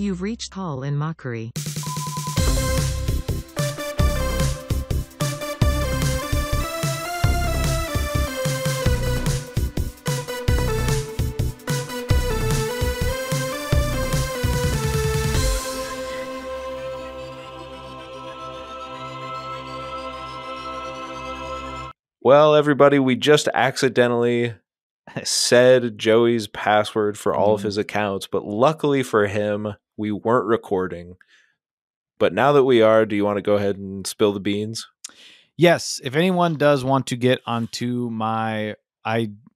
You've reached call in Mockery. Well, everybody, we just accidentally said Joey's password for all of his accounts, but luckily for him, we weren't recording. But now that we are, do you want to go ahead and spill the beans? Yes. If anyone does want to get onto I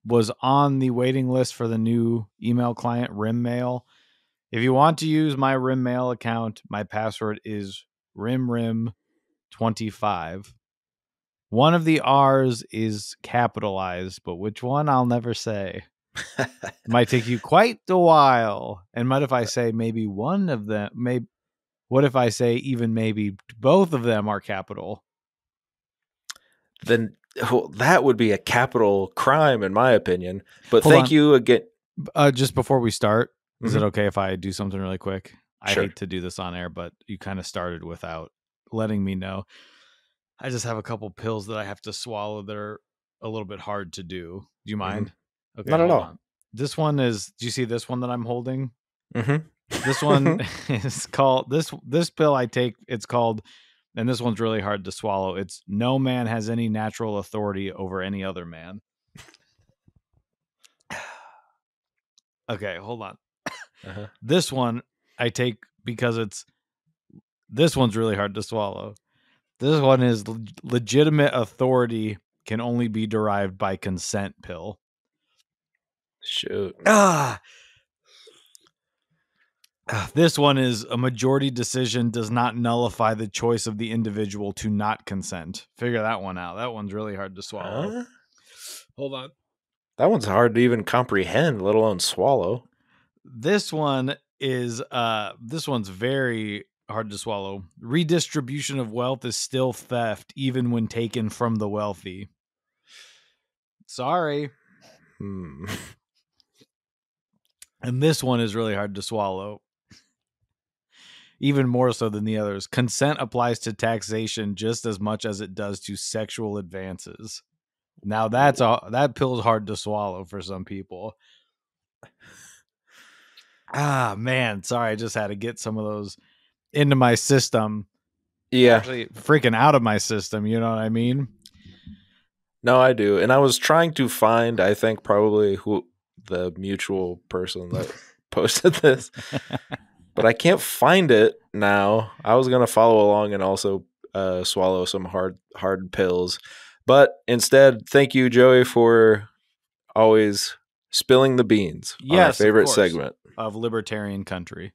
was on the waiting list for the new email client, RimMail. If you want to use my RimMail account, my password is RimRim25. One of the R's is capitalized, but which one I'll never say. Might take you quite a while. And what if I say maybe one of them? What if I say even maybe both of them are capital? Then that would be a capital crime, in my opinion. But thank you again. Just before we start, is it okay if I do something really quick? Sure. I hate to do this on air, but you kind of started without letting me know. I just have a couple pills that I have to swallow that are a little bit hard to do. Do you mind? Okay, not at all. On. This one is, do you see this one that I'm holding? This one is called, this pill I take, it's called, and this one's really hard to swallow. It's no man has any natural authority over any other man. Okay, hold on. This one I take because this one's really hard to swallow. This one is legitimate authority can only be derived by consent pill. Shoot. This one is a majority decision does not nullify the choice of the individual to not consent. Figure that one out. That one's really hard to swallow. Hold on. That one's hard to even comprehend, let alone swallow. This one is this one's very hard to swallow. Redistribution of wealth is still theft, even when taken from the wealthy. Sorry. And this one is really hard to swallow. Even more so than the others. Consent applies to taxation just as much as it does to sexual advances. Now that pill is hard to swallow for some people. Man, sorry, I just had to get some of those into my system. Yeah. Actually, freaking out of my system, you know what I mean? No, I do. And I was trying to find, I think, probably who the mutual person that posted this. But I can't find it now. I was going to follow along and also swallow some hard pills. But instead, thank you, Joey, for always spilling the beans. Yes, on our favorite segment of Libertarian Country.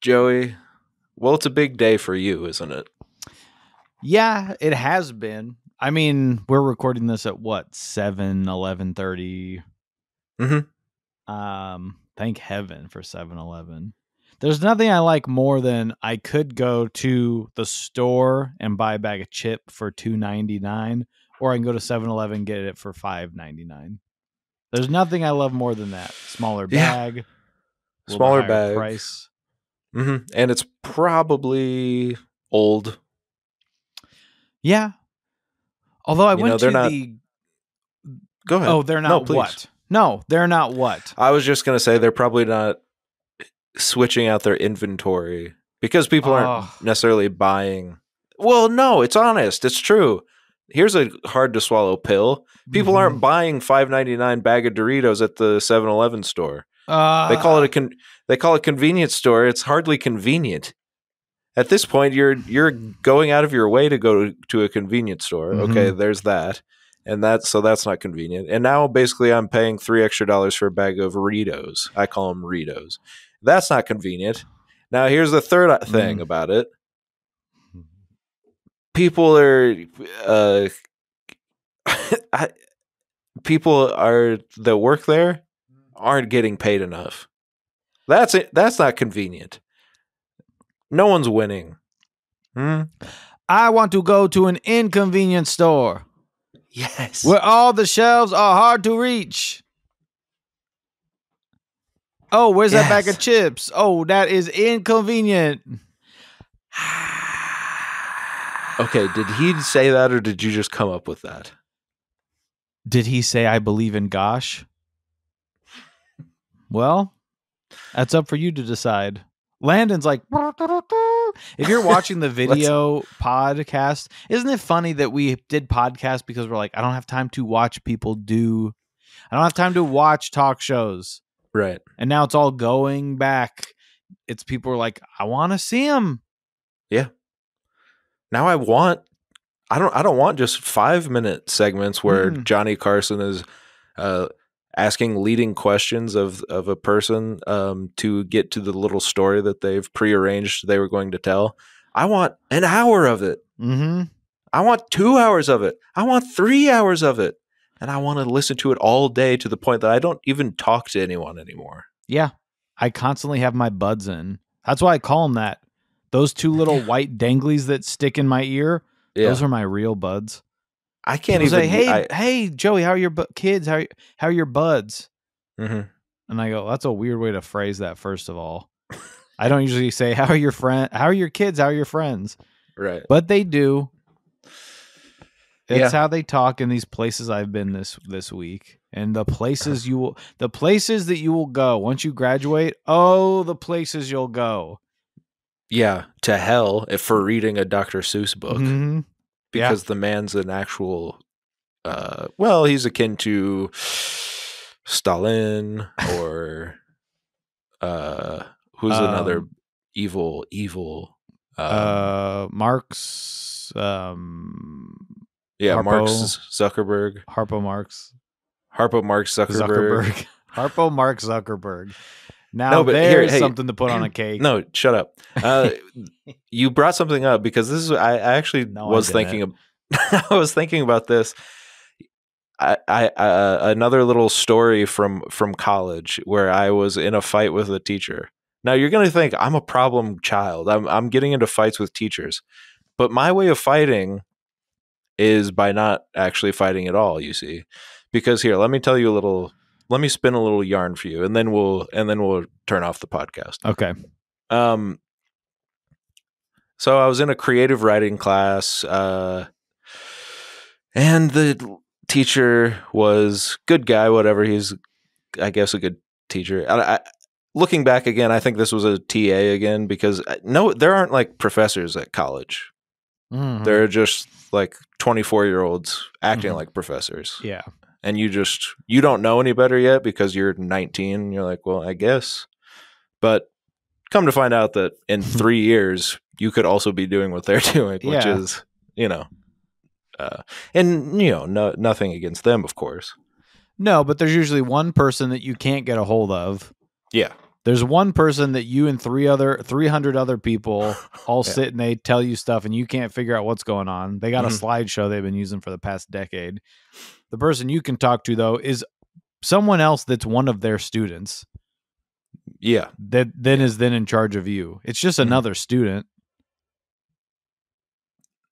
Joey, well, it's a big day for you, isn't it? Yeah, it has been. I mean, we're recording this at what, 11:30. Thank heaven for 7-Eleven. There's nothing I like more than I could go to the store and buy a bag of chip for $2.99, or I can go to 7-Eleven and get it for $5.99. There's nothing I love more than that. Smaller bag, smaller bag, price, and it's probably old. Yeah. Although I went to the. Go ahead. Oh, they're not what? No, they're not what? I was just gonna say they're probably not switching out their inventory because people aren't necessarily buying. Well, no, it's honest. It's true. Here's a hard to swallow pill. People aren't buying $5.99 bag of Doritos at the 7-Eleven store. They call it they call it convenience store. It's hardly convenient. At this point, you're going out of your way to go to a convenience store. Okay, there's that. And that's not convenient. And now basically I'm paying $3 extra for a bag of Ritos. I call them Ritos. That's not convenient. Now here's the third thing about it. People are that work there aren't getting paid enough. That's it. That's not convenient. No one's winning. I want to go to an inconvenience store. Yes. Where all the shelves are hard to reach. Oh, where's that bag Yes. of chips? Oh, that is inconvenient. Okay, did he say that or did you just come up with that? Did he say I believe in gosh? Well, that's up for you to decide. Landon's like, if you're watching the video podcast, isn't it funny that we did podcasts because we're like, I don't have time to watch people do, I don't have time to watch talk shows. Right. And now it's all going back. It's people are like, I want to see him. Yeah. Now I don't want just 5-minute segments where Johnny Carson is asking leading questions of a person to get to the little story that they've prearranged they were going to tell. I want an hour of it. Mm-hmm. I want 2 hours of it. I want 3 hours of it. And I want to listen to it all day to the point that I don't even talk to anyone anymore. Yeah. I constantly have my buds in. That's why I call them that. Those two little white danglies that stick in my ear, those are my real buds. I can't People even say, hey, Joey, how are your kids? How are your buds? Mm-hmm. And I go, that's a weird way to phrase that. First of all, I don't usually say, how are your friends? How are your kids? How are your friends? Right. But they do. It's how they talk in these places I've been this week, and the places that you will go once you graduate. Oh, the places you'll go. Yeah, to hell for reading a Dr. Seuss book. Mm-hmm. Because the man's an actual, he's akin to Stalin or who's another evil. Marx. Marx Zuckerberg. Harpo Marx. Harpo Marx Zuckerberg. Harpo Marx Zuckerberg. Now there's something to put on a cake. No, shut up. You brought something up because this is I actually was thinking of I was thinking about this. I another little story from college where I was in a fight with a teacher. Now you're going to think I'm a problem child. I'm getting into fights with teachers. But my way of fighting is by not actually fighting at all, you see. Because here, let me spin a little yarn for you and then we'll turn off the podcast. Okay. So I was in a creative writing class, and the teacher was good guy, whatever. He's, I guess, a good teacher. Looking back again, I think this was a TA again because there aren't like professors at college. Mm-hmm. They're just like 24-year-olds acting like professors. Yeah. And you don't know any better yet because you're 19. And you're like, well, I guess. But come to find out that in 3 years, you could also be doing what they're doing, which is, nothing against them, of course. No, but there's usually one person that you can't get a hold of. Yeah. There's one person that you and 300 other people all sit and they tell you stuff and you can't figure out what's going on. They got a slideshow they've been using for the past decade. The person you can talk to, though, is someone else that's one of their students. Yeah. That then is in charge of you. It's just another student.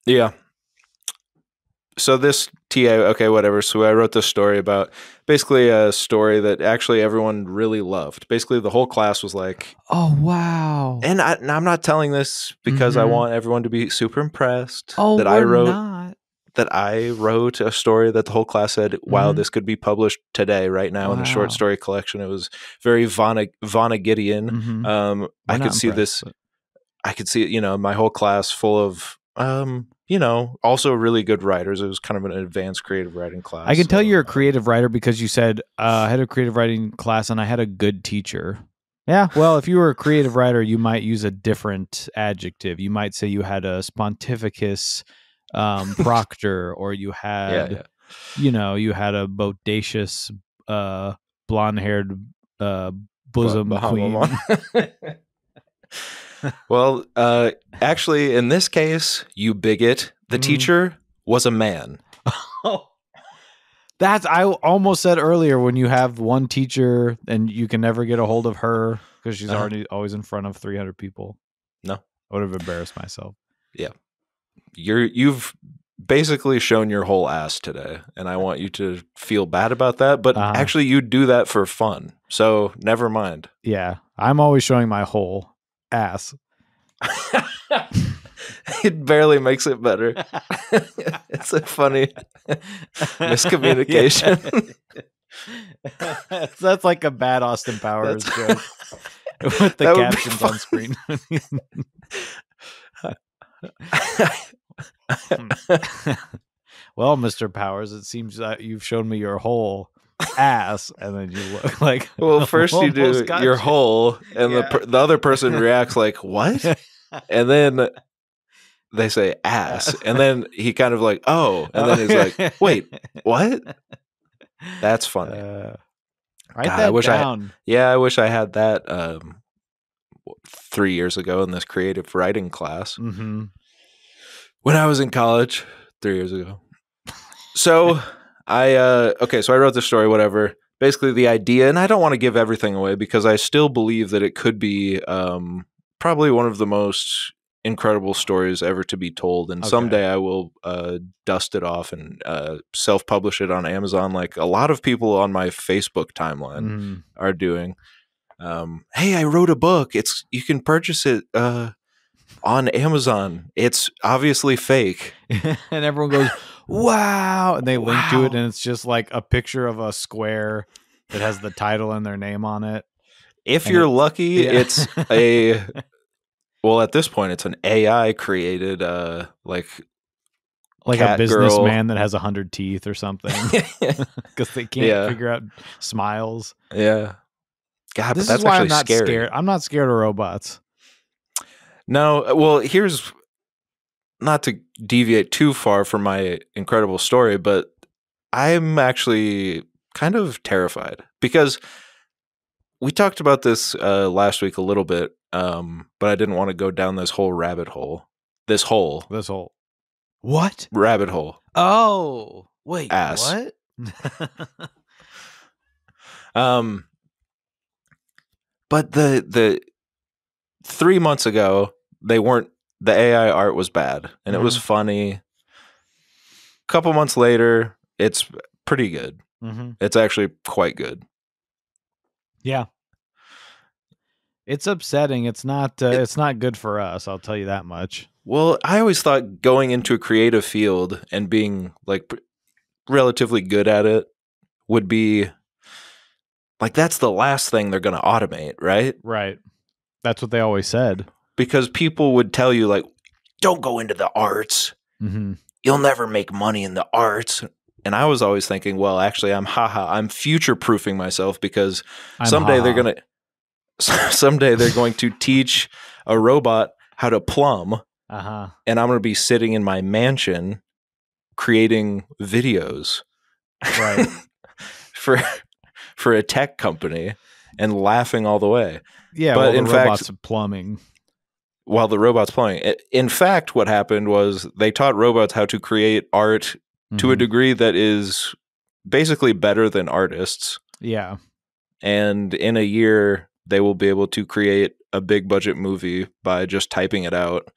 Yeah. So this TA, okay, whatever. So I wrote this story about basically a story that actually everyone really loved. Basically, the whole class was like, "Oh wow!" And I'm not telling this because I want everyone to be super impressed. Oh, that I not. wrote a story that the whole class said, "Wow, this could be published today, right now, in a short story collection." It was very Vonnegutian. I could see this. I could see, my whole class full of. Also really good writers. It was kind of an advanced creative writing class. I can tell you're a creative writer because you said I had a creative writing class and I had a good teacher. Yeah, well, if you were a creative writer, you might use a different adjective. You might say you had a spontificus proctor, or you had, you had a bodacious blonde-haired bosom queen. Well, actually, in this case, you bigot, the teacher was a man. I almost said earlier when you have one teacher and you can never get a hold of her because she's always in front of 300 people. No. I would have embarrassed myself. Yeah. You've basically shown your whole ass today, and I want you to feel bad about that. But actually, you do that for fun, so never mind. Yeah, I'm always showing my whole ass. It barely makes it better. It's a funny miscommunication. That's like a bad Austin Powers joke with the captions on screen. Well, Mr. Powers, it seems that you've shown me your whole ass, and then you look like, well, first you do your whole, and the other person reacts like, what? And then they say ass, and then he kind of like, oh, and then he's like, wait, what? That's funny. Write that down. I wish I had that 3 years ago in this creative writing class. Mm-hmm. When I was in college 3 years ago. So I wrote the story, whatever. Basically the idea, and I don't want to give everything away because I still believe that it could be probably one of the most incredible stories ever to be told. And someday I will dust it off and self-publish it on Amazon like a lot of people on my Facebook timeline are doing. Hey, I wrote a book. You can purchase it on Amazon. It's obviously fake. And everyone goes, wow. And they link to it, and it's just like a picture of a square that has the title and their name on it. If you're lucky, it's well, at this point, it's an AI created like a businessman that has 100 teeth or something because they can't figure out smiles. Yeah. God, this but that's is why actually I'm not scary. scared. I'm not scared of robots. No, well, here's not to deviate too far from my incredible story, but I'm actually kind of terrified because we talked about this last week a little bit, but I didn't want to go down this whole rabbit hole. This whole what? Rabbit hole. Oh, wait, ass. What? But the 3 months ago, the AI art was bad and it was funny. A couple months later, it's pretty good. It's actually quite good. Yeah. It's upsetting. It's not good for us, I'll tell you that much. Well, I always thought going into a creative field and being like relatively good at it would be like that's the last thing they're going to automate, right? Right. That's what they always said. Because people would tell you like, don't go into the arts. You'll never make money in the arts. And I was always thinking, well, actually, I'm future-proofing myself because someday they're going to teach a robot how to plumb. And I'm going to be sitting in my mansion creating videos right. for a tech company and laughing all the way. Yeah, but in fact, plumbing. While the robot's plumbing. In fact, what happened was they taught robots how to create art to a degree that is basically better than artists. Yeah. And in a year, they will be able to create a big budget movie by just typing it out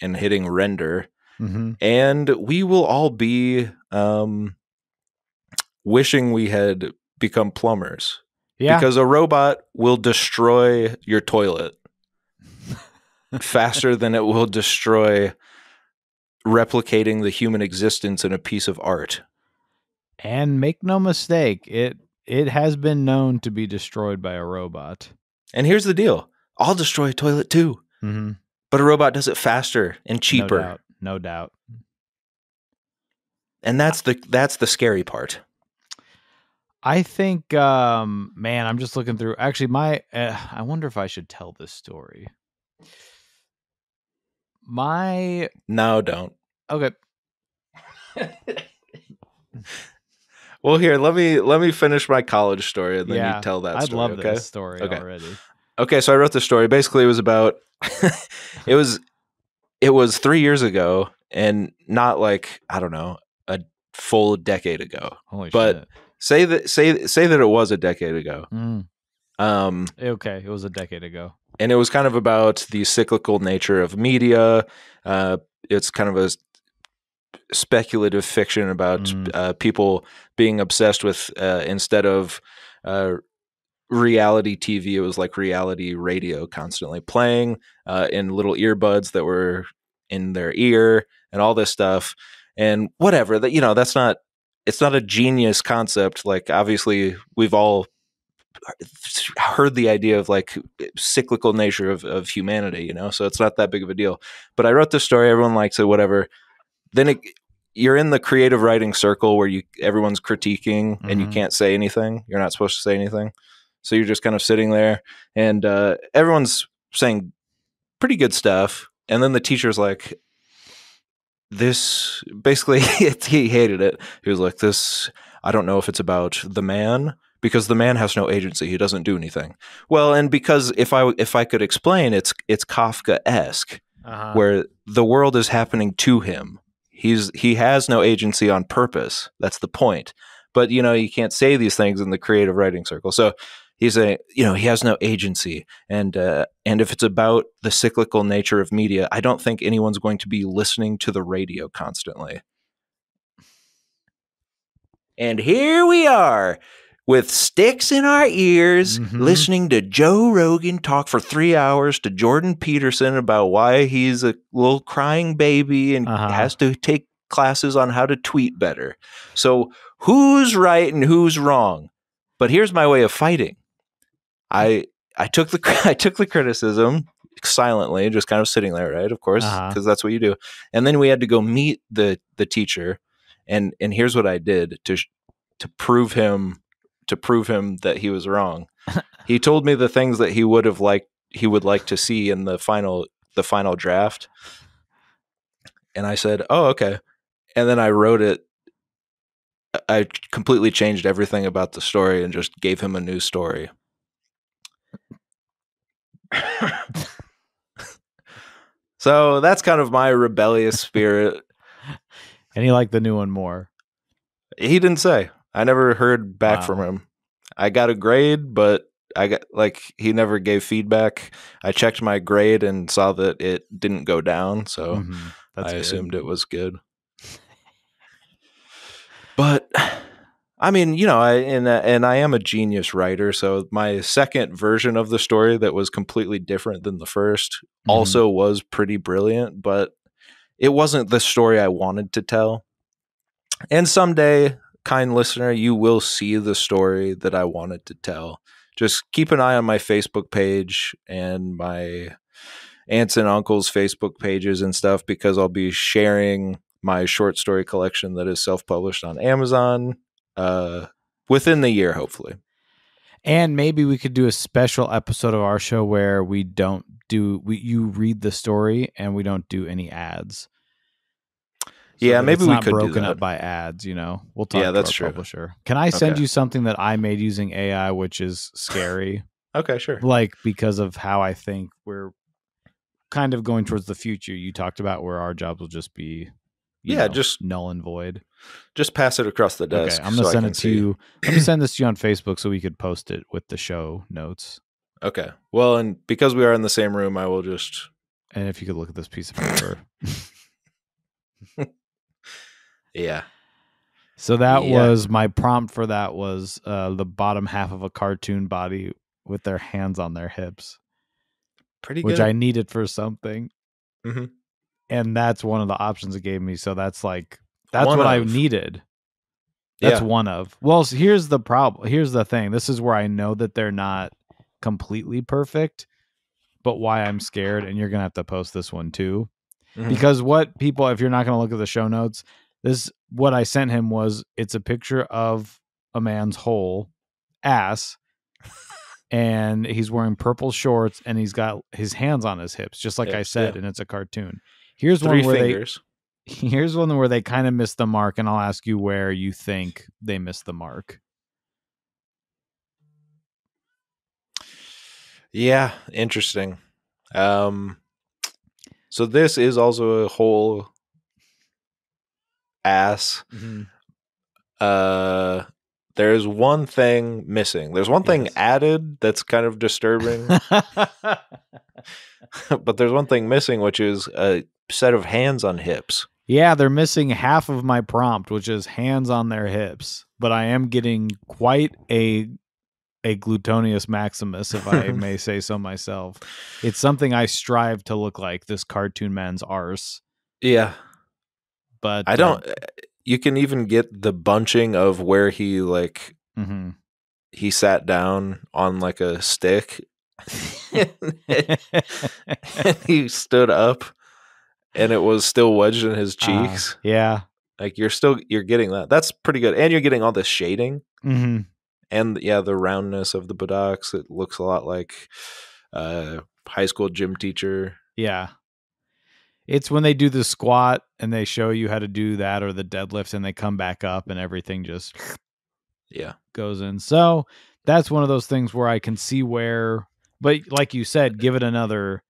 and hitting render. And we will all be wishing we had become plumbers. Yeah. Because a robot will destroy your toilet faster than it will destroy replicating the human existence in a piece of art. And make no mistake, it has been known to be destroyed by a robot. And here's the deal. I'll destroy a toilet too. But a robot does it faster and cheaper. No doubt. And that's the scary part. I think, man, I'm just looking through. Actually, I wonder if I should tell this story. No, don't. Okay. Well, here, let me finish my college story and then you tell that story. I'd love this story already. Okay, so I wrote the story. Basically, it was about it was 3 years ago, and not like, I don't know, a full decade ago. Holy but shit. Say that it was a decade ago. Okay, it was a decade ago. And it was kind of about the cyclical nature of media. It's kind of speculative fiction about people being obsessed with instead of reality TV, it was like reality radio constantly playing in little earbuds that were in their ear and all this stuff and whatever. That it's not a genius concept. Like obviously we've all heard the idea of like cyclical nature of humanity, so it's not that big of a deal. But I wrote this story, everyone likes it, whatever. Then you're in the creative writing circle where everyone's critiquing and you can't say anything. You're not supposed to say anything. So you're just kind of sitting there and everyone's saying pretty good stuff. And then the teacher's like, this basically, he hated it. He was like, this, I don't know if it's about the man because the man has no agency. He doesn't do anything. Well, and because if I could explain, it's Kafka-esque where the world is happening to him. He has no agency on purpose. That's the point. But, you can't say these things in the creative writing circle. So he's he has no agency. And if it's about the cyclical nature of media, I don't think anyone's going to be listening to the radio constantly. And here we are with sticks in our ears, listening to Joe Rogan talk for 3 hours to Jordan Peterson about why he's a little crying baby and has to take classes on how to tweet better. So who's right and who's wrong? But here's my way of fighting. I took the criticism silently, just kind of sitting there, right? Of course, because that's what you do. And then we had to go meet the teacher, and here's what I did to prove him that he was wrong. He told me the things that he would like to see in the final draft. And I said, "Oh, okay." And then I wrote it. I completely changed everything about the story and just gave him a new story. So that's kind of my rebellious spirit. And he liked the new one more. He didn't say. I never heard back from him. I got a grade, but he never gave feedback. I checked my grade and saw that it didn't go down, so I assumed it was good. But I mean, I am a genius writer, so my second version of the story that was completely different than the first also was pretty brilliant, but it wasn't the story I wanted to tell. And someday, kind listener, you will see the story that I wanted to tell. Just keep an eye on my Facebook page and my aunts and uncles' Facebook pages and stuff, because I'll be sharing my short story collection that is self-published on Amazon within the year, hopefully. And maybe we could do a special episode of our show where you read the story and we don't do any ads. So yeah, maybe we could broken do that. up by ads, We'll talk to that's our publisher. Can I send you something that I made using AI, which is scary? Okay, sure. Like, because of how I think we're kind of going towards the future. You talked about where our jobs will just be just null and void. Just pass it across the desk. Okay, I'm gonna send it to you. I'm gonna send this to you on Facebook so we could post it with the show notes. Okay. Well, and because we are in the same room, I will just. And if you could look at this piece of paper. Yeah. So that was my prompt for that was the bottom half of a cartoon body with their hands on their hips. Pretty good. Which I needed for something. Mm-hmm. And that's one of the options it gave me. So that's what I needed. That's one of. Well, so here's the problem. Here's the thing. This is where I know that they're not completely perfect, but why I'm scared. And you're going to have to post this one too. Mm-hmm. Because if you're not going to look at the show notes, what I sent him it's a picture of a man's whole ass. And he's wearing purple shorts and he's got his hands on his hips, just like I said, and it's a cartoon. Here's one where they kind of missed the mark, and I'll ask you where you think they missed the mark. Yeah, interesting. So this is also a whole ass. Mm-hmm. There's one thing missing. There's one thing added that's kind of disturbing. But there's one thing missing, which is a set of hands on hips. Yeah, they're missing half of my prompt, which is hands on their hips. But I am getting quite a gluteus maximus, if I may say so myself. It's something I strive to look like, this cartoon man's arse. Yeah. But I don't you can even get the bunching of where he like he sat down on like a stick and he stood up and it was still wedged in his cheeks. Yeah. Like you're getting that. That's pretty good. And you're getting all the shading. And yeah, the roundness of the buttocks. It looks a lot like high school gym teacher. Yeah. It's when they do the squat and they show you how to do that, or the deadlift, and they come back up and everything just goes in. So that's one of those things where I can see where, but like you said, give it another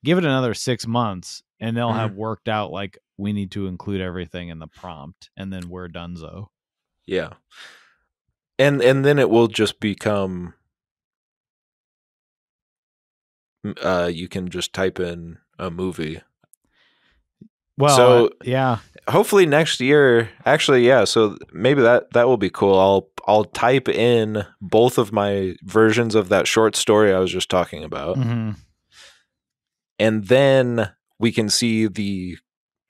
6 months and they'll have worked out like we need to include everything in the prompt, and then we're donezo. Yeah. And then it will just become you can just type in a movie. Well, so yeah. Hopefully next year, actually, yeah. So maybe that will be cool. I'll type in both of my versions of that short story I was just talking about, and then we can see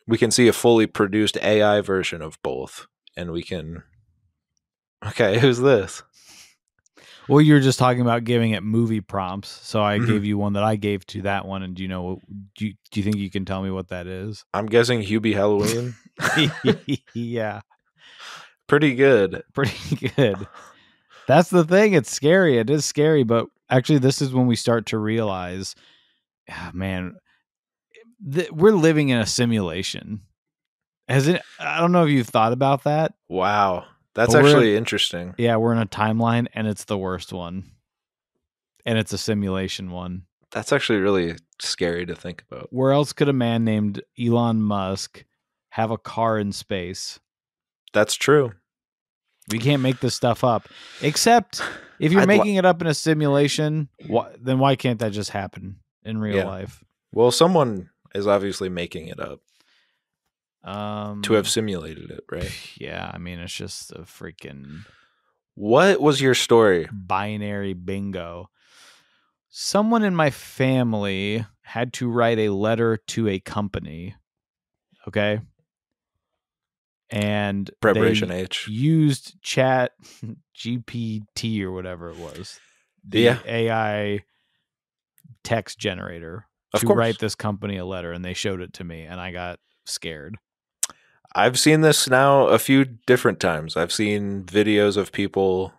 a fully produced AI version of both, and we can. Okay, who's this? Well, you were just talking about giving it movie prompts, so I gave you one that I gave to that one. And do you think you can tell me what that is? I'm guessing Hubie Halloween. Yeah, pretty good. That's the thing. It's scary. It is scary, but actually, this is when we start to realize, man, we're living in a simulation. I don't know if you've thought about that. Wow. That's actually interesting. Yeah, we're in a timeline, and it's the worst one. And it's a simulation one. That's actually really scary to think about. Where else could a man named Elon Musk have a car in space? That's true. We can't make this stuff up. Except if you're making it up in a simulation, then why can't that just happen in real life? Well, someone is obviously making it up. To have simulated it, right? Yeah, I mean, it's just a freaking... What was your story? Binary bingo. Someone in my family had to write a letter to a company, okay? And Preparation they H. used Chat GPT or whatever it was. The AI text generator to write this company a letter, and they showed it to me, and I got scared. I've seen this now a few different times. I've seen videos of people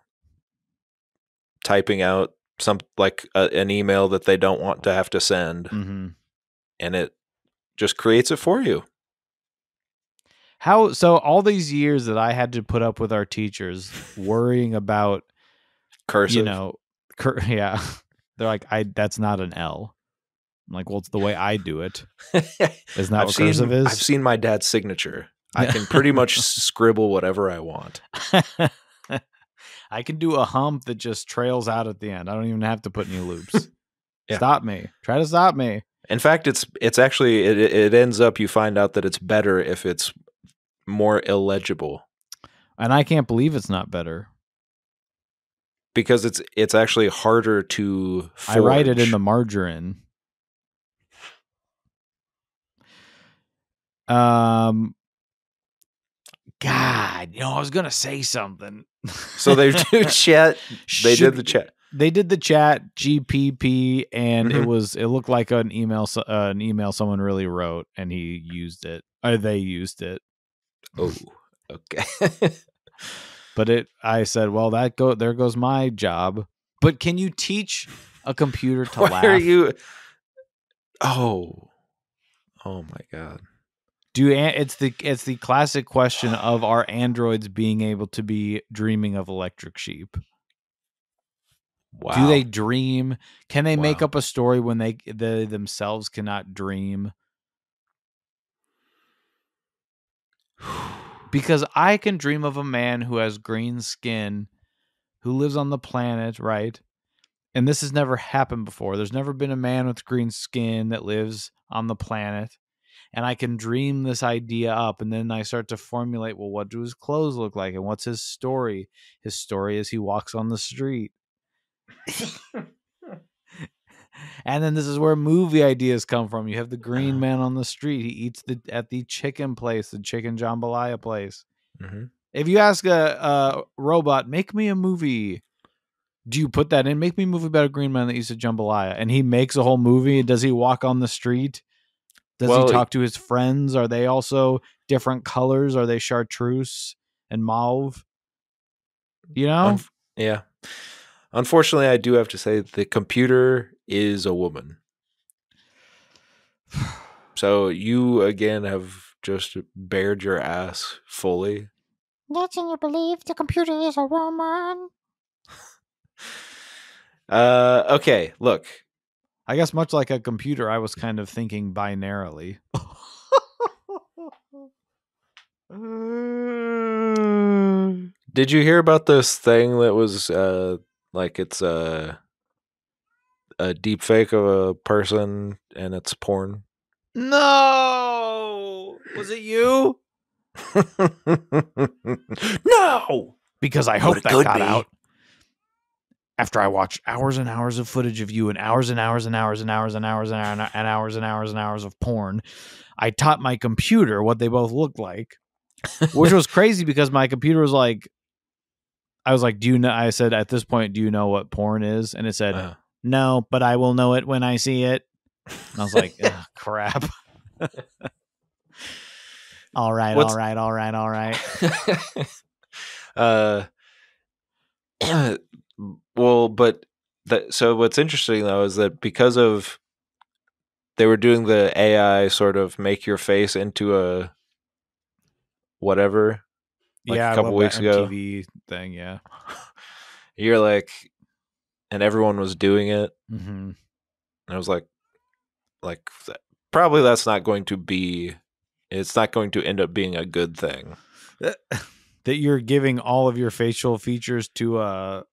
typing out an email that they don't want to have to send, and it just creates it for you. So all these years that I had to put up with our teachers worrying about cursive, yeah, they're like, that's not an L. I'm like, well, it's the way I do it. Isn't that what cursive is? I've seen my dad's signature. I can pretty much scribble whatever I want. I can do a hump that just trails out at the end. I don't even have to put any loops. Stop me. Try to stop me. In fact, it's actually it ends up, you find out that it's better if it's more illegible. And I can't believe it's not better. Because it's actually harder to forge. I write it in the margarine. God, I was gonna say something. So they do chat. They did the chat. They did the chat GPP, and it looked like an email someone really wrote, and he used it, or they used it. Oh, okay. But I said, well, there goes my job. But can you teach a computer to laugh? Why are you? Oh my God. It's the classic question of, are androids being able to be dreaming of electric sheep? Wow. Do they dream? Can they make up a story when they themselves cannot dream? Because I can dream of a man who has green skin, who lives on the planet, right? And this has never happened before. There's never been a man with green skin that lives on the planet. and I can dream this idea up, and then I start to formulate, well, what do his clothes look like, and what's his story? His story is he walks on the street. And then this is where movie ideas come from. You have the Green Man on the street. He eats at the chicken place, the chicken jambalaya place. Mm-hmm. If you ask a robot, make me a movie, do you put that in? Make me a movie about a green man that eats a jambalaya, and he makes a whole movie. Does he walk on the street? Does he talk to his friends? Are they also different colors? Are they chartreuse and mauve? You know? Yeah. Unfortunately, I do have to say the computer is a woman. So you, again, have just bared your ass fully. Letting you believe the computer is a woman. Okay, look. I guess much like a computer, I was kind of thinking binarily. Did you hear about this thing that was like it's a deep fake of a person and it's porn? No! Was it you? No! Because I hope that got out. After I watched hours and hours of footage of you and hours and hours and hours and hours and hours and hours and hours and hours and hours of porn, I taught my computer what they both looked like, which was crazy because my computer was like, I was like, do you know? I said, at this point, do you know what porn is? And it said, no, but I will know it when I see it. And I was like, crap. All right. Well, but so what's interesting though is that because of they were doing the AI sort of make your face into a whatever, like a couple weeks ago, MTV thing, yeah. You're like, and everyone was doing it, mm-hmm. And I was like, probably that's not going to be. It's not going to end up being a good thing. That you're giving all of your facial features to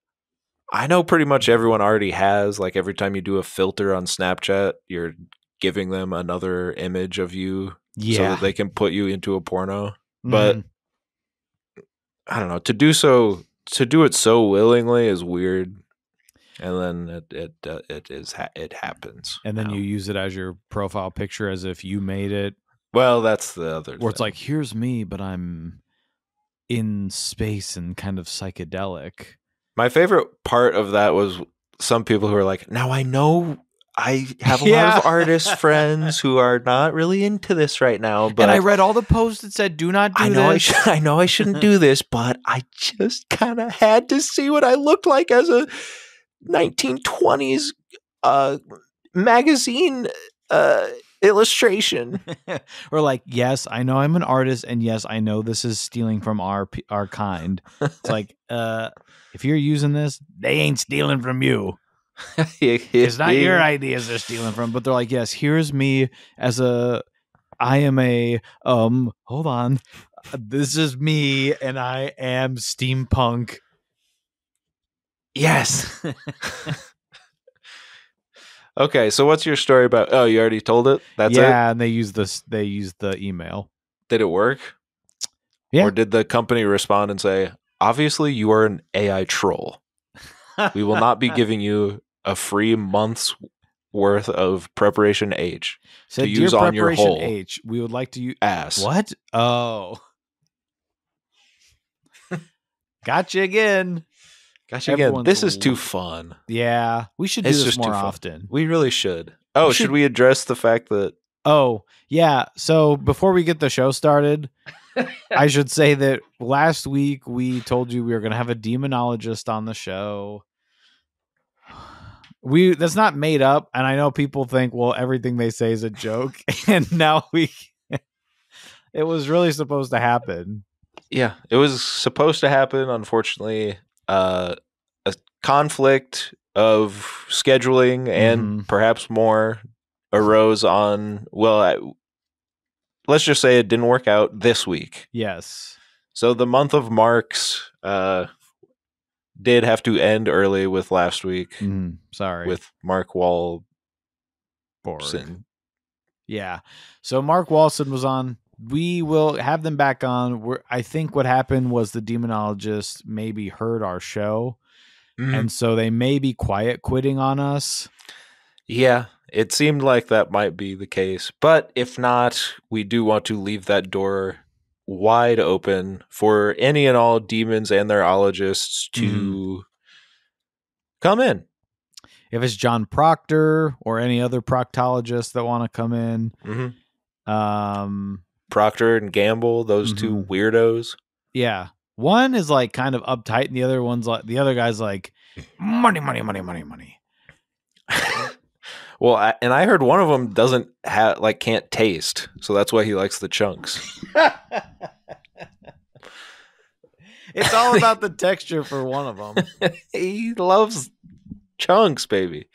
I know pretty much everyone already has. Like every time you do a filter on Snapchat, you're giving them another image of you so that they can put you into a porno. Mm-hmm. But I don't know, to do it so willingly is weird. And then it happens. And then you use it as your profile picture as if you made it. Well, that's the other thing. It's like, here's me, but I'm in space and kind of psychedelic. My favorite part of that was some people who are like, now I know I have a lot of artist friends who are not really into this right now. But and I read all the posts that said, do not do this. I know I shouldn't do this, but I just kind of had to see what I looked like as a 1920s magazine illustration. Or like, yes, I know I'm an artist, and yes, I know this is stealing from our kind. It's like, if you're using this, they ain't stealing from you. It's not your ideas they're stealing from, but they're like, yes, here's me as I am a hold on, this is me, and I am steampunk. Yes. Okay, so what's your story about? Oh, you already told it? That's it? Yeah, and they use the email. Did it work? Yeah. Or did the company respond and say, obviously you are an AI troll. We will not be giving you a free month's worth of preparation H to use on your whole H. We would like to use ass. What? Oh. Gotcha again. This is too fun. Yeah, we should do this more often. We really should. Oh, should we address the fact that... Oh, yeah. So before we get the show started, I should say that last week we told you we were going to have a demonologist on the show. That's not made up, and I know people think, well, everything they say is a joke, and now it was really supposed to happen. Yeah, it was supposed to happen. Unfortunately, a conflict of scheduling and perhaps more arose on, let's just say it didn't work out this week. Yes. So the month of Marks did have to end early with last week. Sorry. With Mark Wahlberg. Yeah. So Mark Walson was on. We will have them back on. I think what happened was the demonologist maybe heard our show, and so they may be quiet quitting on us. Yeah, it seemed like that might be the case. But if not, we do want to leave that door wide open for any and all demons and their ologists to come in. If it's John Proctor or any other proctologist that want to come in. Procter and Gamble, those two weirdos. Yeah. One is like kind of uptight and the other one's like, the other guy's like, money, money, money, money, money. Well, I heard one of them doesn't have, like, can't taste. So that's why he likes the chunks. It's all about the texture for one of them. He loves chunks, baby.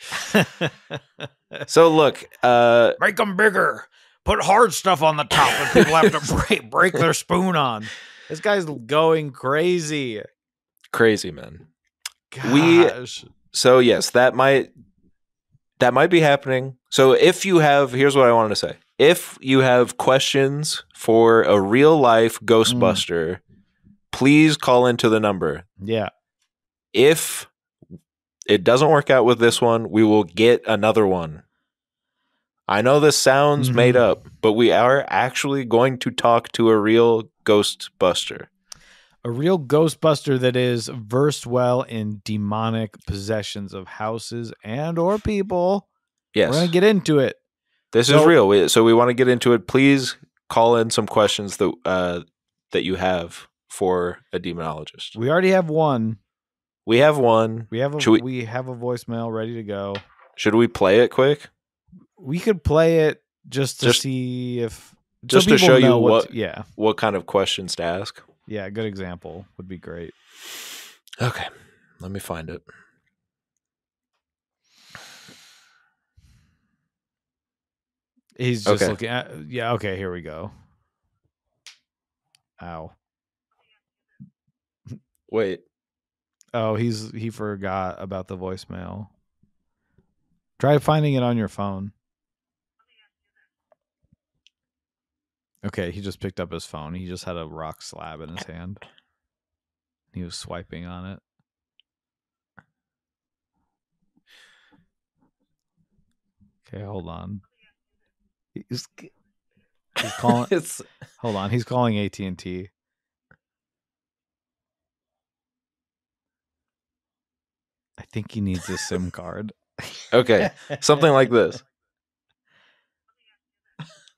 So look, make them bigger. Put hard stuff on the top and people have to break their spoon on. This guy's going crazy. Crazy, man. Gosh. So yes, that might be happening. So if you have, here's what I wanted to say. If you have questions for a real life Ghostbuster, please call into the number. Yeah. If it doesn't work out with this one, we will get another one. I know this sounds made up, but we are actually going to talk to a real Ghostbuster. A real Ghostbuster that is versed well in demonic possessions of houses and or people. Yes. We're going to get into it. This is real. So we want to get into it. Please call in some questions that you have for a demonologist. We already have one. We have one. We have a voicemail ready to go. Should we play it quick? We could play it just to see if... Just to show you what kind of questions to ask. Yeah, a good example would be great. Okay, let me find it. He's just looking at... Yeah, okay, here we go. Ow. Wait. Oh, he forgot about the voicemail. Try finding it on your phone. Okay, he just picked up his phone. He just had a rock slab in his hand. He was swiping on it. Okay, hold on. He's calling. Hold on, he's calling AT&T. I think he needs a SIM card. Okay, something like this.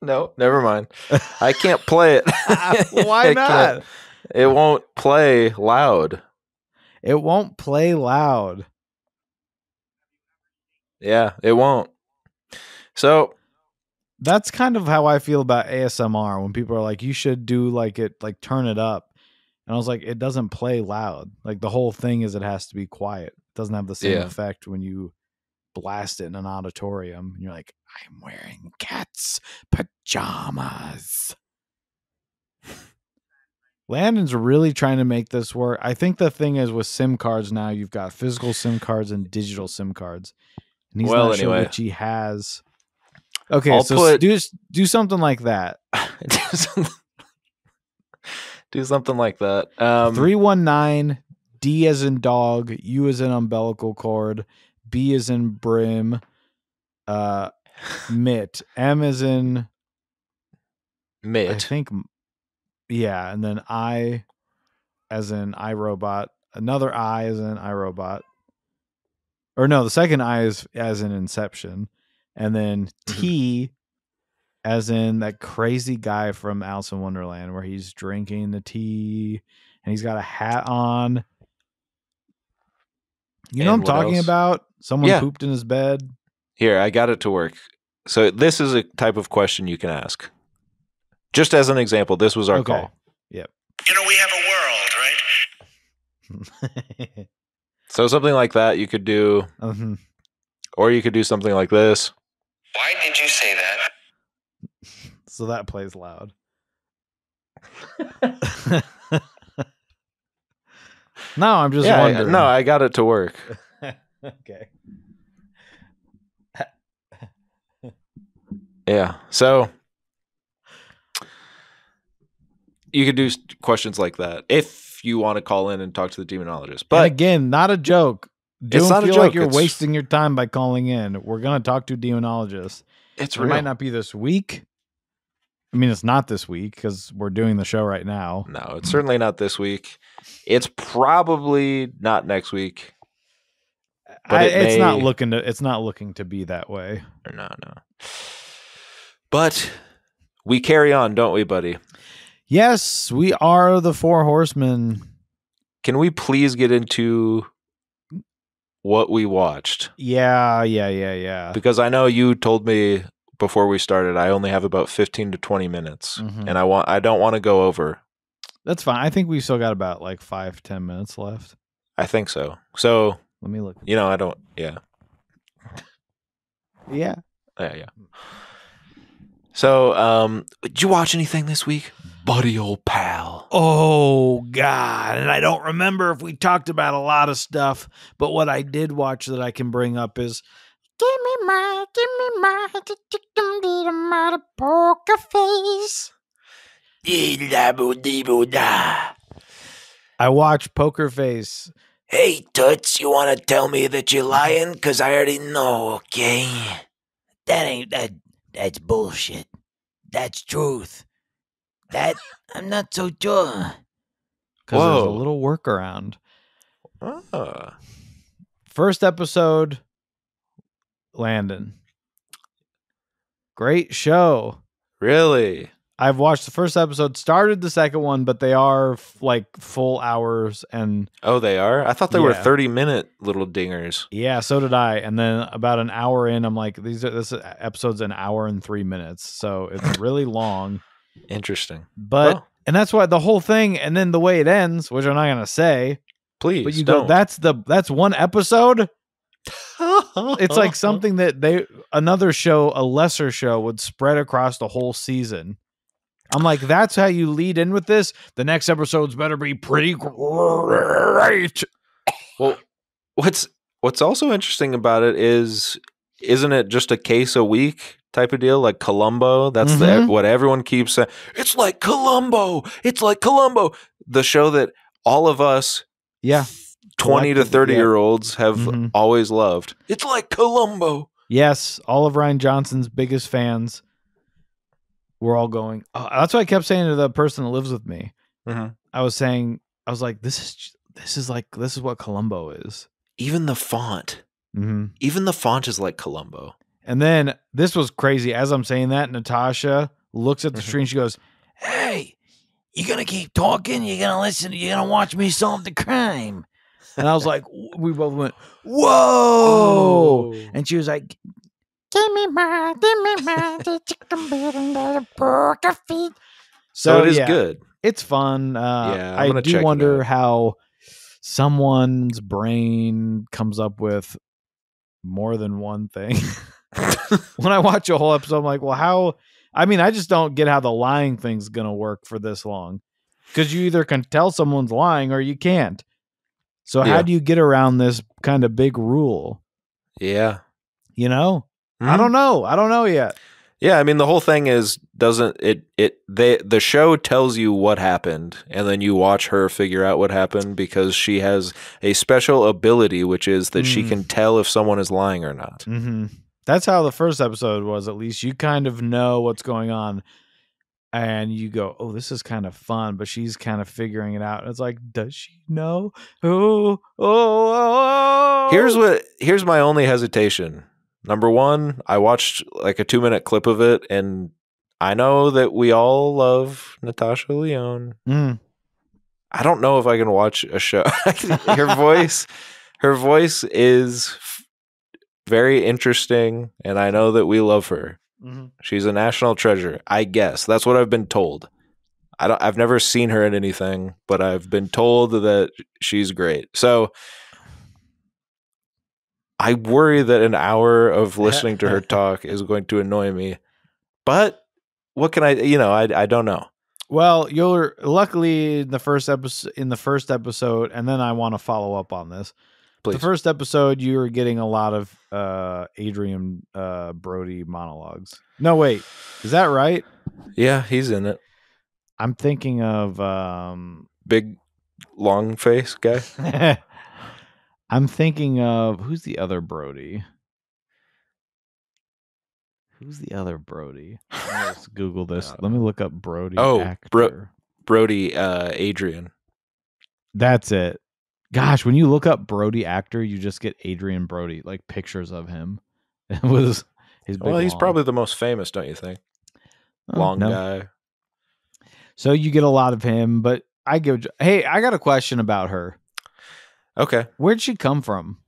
No, never mind. I can't play it. Why not? It won't play loud. It won't play loud. Yeah, it won't. So that's kind of how I feel about ASMR when people are like, you should do turn it up. And I was like, it doesn't play loud. Like the whole thing is it has to be quiet. It doesn't have the same effect when you blast it in an auditorium and you're like, I'm wearing cat's pajamas. Landon's really trying to make this work. I think the thing is with SIM cards now, you've got physical SIM cards and digital SIM cards. And he's not sure which he has. Okay, do something like that. Do something like that. 319 D as in dog, U as in umbilical cord, B as in brim, mitt, M as in mitt. I think, yeah, and then I as in iRobot, another I as in iRobot. Or no, the second I is as in Inception, and then T as in that crazy guy from Alice in Wonderland where he's drinking the tea and he's got a hat on. You know what I'm talking about? Someone pooped in his bed. Here, I got it to work. So this is a type of question you can ask. Just as an example, this was our call. Yep. You know, we have a world, right? So something like that you could do. Or you could do something like this. Why did you say that? So that plays loud. No, I'm just wondering. I got it to work. Okay. Yeah. So you could do questions like that if you want to call in and talk to the demonologist. But and again, not a joke. It's Don't not a feel like joke, you're it's- wasting your time by calling in. We're going to talk to demonologists. it's It real. might not be this week. I mean, it's not this week because we're doing the show right now. No, it's certainly not this week. It's probably not next week. But It's not looking to be that way. No. But we carry on, don't we, buddy? Yes, we are the Four Horsemen. Can we please get into what we watched? Yeah. Because I know you told me before we started I only have about 15 to 20 minutes, Mhm. and I don't want to go over. That's fine. I think we still got about like 5-10 minutes left. I think so. So, Let me look. I don't. Yeah. Yeah. Yeah. So, did you watch anything this week, buddy, old pal? Oh, God. And I don't remember if we talked about a lot of stuff, but what I did watch that I can bring up is Give me my poker face. I watched Poker Face. Hey, Toots, you want to tell me that you're lying? Because I already know, okay? That's bullshit. That's truth. That I'm not so sure. Because there's a Whoa. little workaround. Ah. First episode, Landon. Great show. Really? I've watched the first episode, started the second one, but they are like full hours. And Oh, they are? I thought they were Yeah. 30-minute little dingers. yeah, so did I. And then about an hour in, I'm like, this episode's an hour and 3 minutes. So it's really long. Interesting. But, Well, and that's why the whole thing, and then the way it ends, which I'm not going to say, please, but you don't. go, that's one episode. It's like something that another show, a lesser show, would spread across the whole season. I'm like, that's how you lead in with this. The next episodes better be pretty great. Well, what's also interesting about it is, isn't it just a case a week type of deal, like Columbo? That's Mhm. what everyone keeps saying. It's like Columbo. It's like Columbo. The show that all of us Yeah. 20 to 30 Yeah. year olds have Mhm. always loved. It's like Columbo. Yes, all of Ryan Johnson's biggest fans. We're all going. Oh, that's what I kept saying to the person that lives with me. Mhm. I was like, this is what Columbo is. Even the font. Mm-hmm. Even the font is like Columbo. And then this was crazy. As I'm saying that, Natasha looks at the Mhm. screen. She goes, Hey, you gonna keep talking? You gonna listen? You gonna watch me solve the crime? and I was like, we both went, whoa. Oh. And she was like, Give me my chicken bit and the poker feet. So it is yeah, good. It's fun. Yeah, I'm I gonna do check it wonder out. how someone's brain comes up with more than one thing. When I watch a whole episode, I'm like, well, how? I mean, I just don't get how the lying thing's going to work for this long. Because you either can tell someone's lying or you can't. So how Yeah. do you get around this kind of big rule? Yeah. You know? I Mhm. don't know. I don't know yet. Yeah, I mean the whole thing is the show tells you what happened and then you watch her figure out what happened because she has a special ability, which is that she Mm. can tell if someone is lying or not. Mm-hmm. That's how the first episode was, at least. You kind of know what's going on. And you go, oh, this is kind of fun, but she's kind of figuring it out. And it's like, does she know? Oh. Here's my only hesitation. Number one, I watched like a 2-minute clip of it, and I know that we all love Natasha Lyonne. Mm. I don't know if I can watch a show. her voice is very interesting, and I know that we love her. Mm-hmm. She's a national treasure, I guess. That's what I've been told. I've never seen her in anything, but I've been told that she's great. So I worry that an hour of listening to her talk is going to annoy me. But what can I don't know. Well, you're luckily in the first episode, and then I want to follow up on this. Please. The first episode, you were getting a lot of Adrian Brody monologues. No, wait. Is that right? Yeah, he's in it. I'm thinking of Big, long face guy. I'm thinking of who's the other Brody? Who's the other Brody? Let's Google this. Let me look up Brody actor. Brody Adrian. That's it. Gosh, when you look up Brody actor, you just get Adrian Brody, like pictures of him with his big Well, he's long. probably the most famous, don't you think? Long guy. So you get a lot of him, but hey, I got a question about her. Okay. Where'd she come from?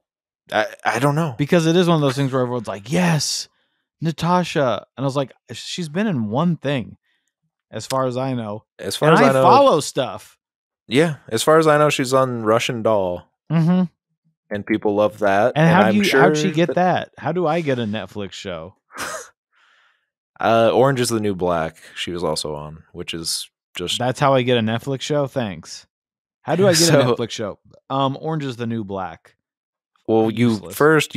I don't know. Because it is one of those things where everyone's like, yes, Natasha. And I was like, she's been in one thing, as far as I know. As far as I know, follow stuff. Yeah. As far as I know, she's on Russian Doll. Mm-hmm. And people love that. And how'd she get that? How do I get a Netflix show? Orange is the New Black. She was also on, which is just... That's how I get a Netflix show? Thanks. How do I get a Netflix show? Orange is the New Black. Well, you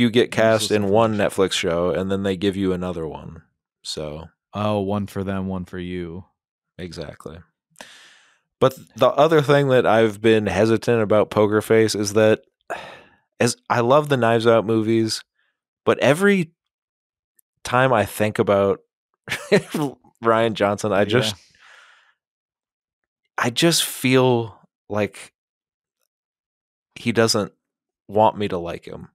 get cast in one Netflix show, and then they give you another one. So... Oh, one for them, one for you. Exactly. But the other thing that I've been hesitant about Poker Face is that as I love the Knives Out movies, but every time I think about Rian Johnson, I just feel like he doesn't want me to like him.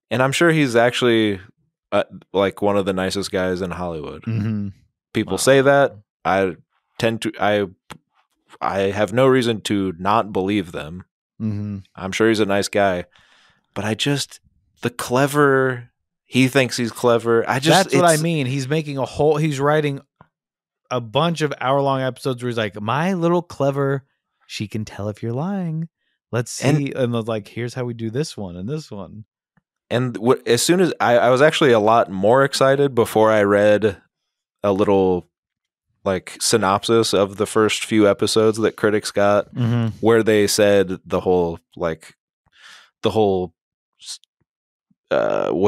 And I'm sure he's actually like one of the nicest guys in Hollywood. Mm-hmm. People say that. I have no reason to not believe them. Mm-hmm. I'm sure he's a nice guy, but he thinks he's clever. That's what I mean. He's writing a bunch of hour-long episodes where he's like, my little clever, she can tell if you're lying. Let's see. And like, here's how we do this one and this one. And as soon as I was actually a lot more excited before I read a little like synopsis of the first few episodes that critics got, where they said the whole what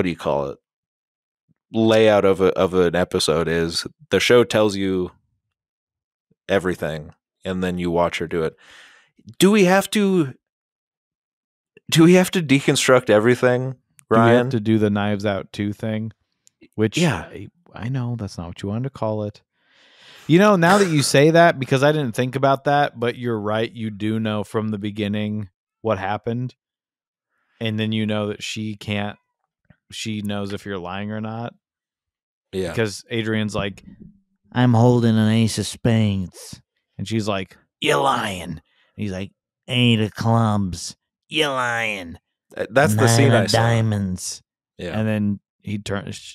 do you call it? Layout of an episode is the show tells you everything and then you watch her do it. Do we have to deconstruct everything, Ryan? Do we have to do the Knives Out 2 thing? Which I know that's not what you wanted to call it. You know, now that you say that, because I didn't think about that, but you're right, you do know from the beginning what happened. And then you know that she knows if you're lying or not. Yeah. Because Adrian's like, I'm holding an ace of spades. And she's like, you're lying. And he's like, 8 of clubs. You're lying. That's the scene I saw. Diamonds. Yeah. And then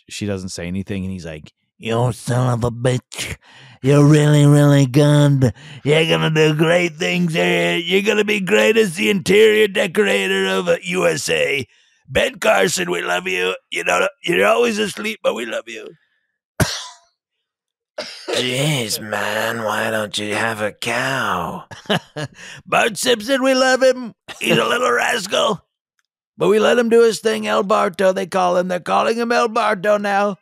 she doesn't say anything, and he's like, you son of a bitch. You're really, really good. You're going to do great things here. You're going to be great as the interior decorator of USA. Ben Carson, we love you. You know, you're always asleep, but we love you. Jeez, man, why don't you have a cow? Bart Simpson, we love him. He's a little rascal. But we let him do his thing, El Barto, they call him. They're calling him El Barto now.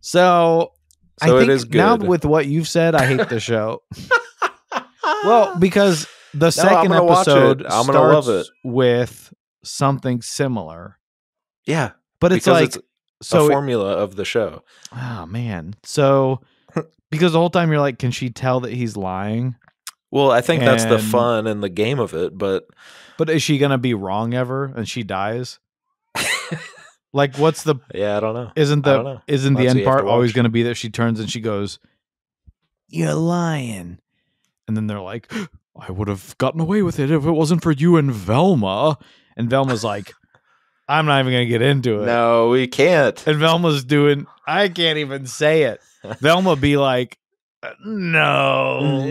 So I think it is good. Now with what you've said, I hate the show. Well, because the second episode starts with something similar. Yeah. But it's like it's a formula of the show. Oh, man. So because the whole time you're like, can she tell that he's lying? Well, I think that's the fun and the game of it, but is she going to be wrong ever and she dies? Like, what's the... Yeah, I don't know. Isn't the end part always going to be that she turns and she goes, you're lying? And then they're like, I would have gotten away with it if it wasn't for you and Velma. And Velma's like, I'm not even going to get into it. No, we can't. And Velma's I can't even say it. Velma be like, no.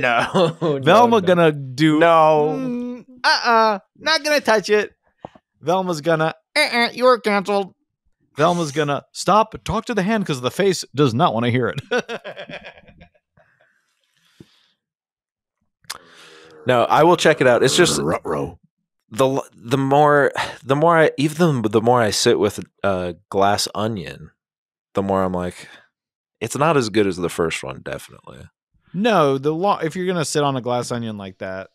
Velma gonna do... No. Not gonna touch it. Velma's gonna, you're canceled. Velma's gonna stop, talk to the hand because the face does not want to hear it. No, I will check it out. It's just the more I sit with Glass Onion, the more I'm like, it's not as good as the first one, definitely. No, if you're gonna sit on a Glass Onion like that,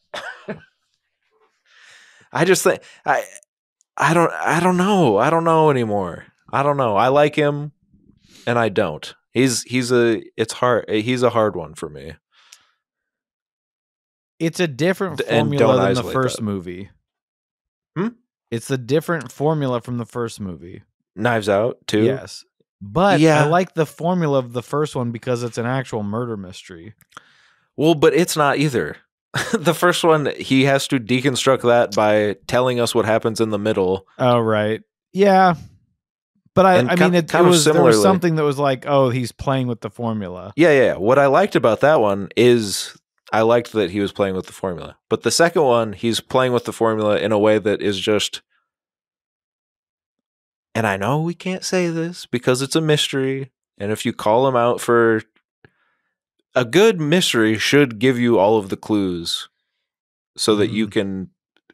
I just think I don't know anymore. I don't know. I like him, and I don't. He's a hard one for me. it's a different And formula don't than the isolate first that. movie. Hmm? It's a different formula from the first movie. Knives Out too. Yes. But Yeah. I like the formula of the first one because it's an actual murder mystery. Well, but it's not either. The first one, he has to deconstruct that by telling us what happens in the middle. Oh, right. Yeah. But I mean, there was something that was like, oh, he's playing with the formula. Yeah. What I liked about that one is I liked that he was playing with the formula. But the second one, he's playing with the formula in a way that is just, and I know we can't say this because it's a mystery. And if you call him out for a good mystery should give you all of the clues so that you can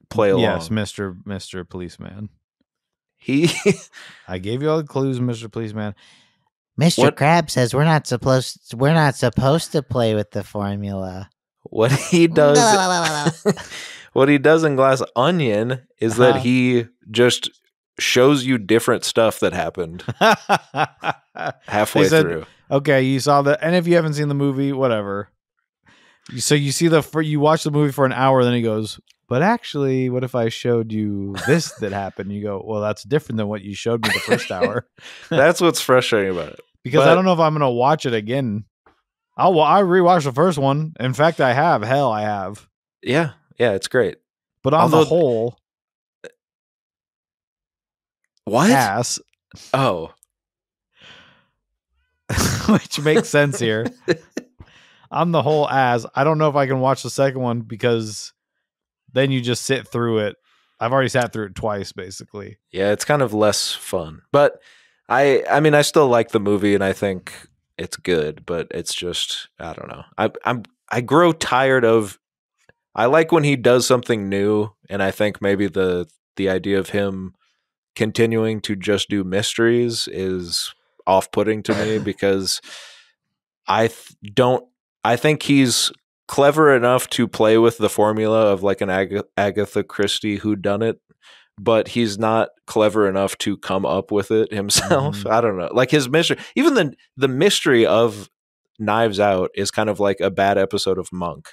play along. Yes, Mr. Policeman. I gave you all the clues, Mr. Policeman. Mr. Krabs says we're not supposed to play with the formula. What he does in Glass Onion is that he just shows you different stuff that happened halfway through. Okay, you saw that, and if you haven't seen the movie, whatever. So you see you watch the movie for an hour, then he goes, but actually, what if I showed you this that happened? You go, well, that's different than what you showed me the first hour. That's what's frustrating about it. Because I don't know if I'm going to watch it again. I rewatched the first one. In fact, I have. Hell, I have. Yeah, it's great. But on the whole, what? Ass. Oh. Which makes sense here. On the whole, ass. I don't know if I can watch the second one because then you just sit through it. I've already sat through it twice, basically. Yeah, it's kind of less fun. But I mean, I still like the movie, and I think it's good. But it's just, I don't know. I grow tired of. I like when he does something new, and I think maybe the idea of him continuing to just do mysteries is off-putting to me because I think he's clever enough to play with the formula of like an Agatha Christie whodunit, but he's not clever enough to come up with it himself. Mm-hmm. I don't know. Like his mystery, even the mystery of Knives Out is kind of like a bad episode of Monk.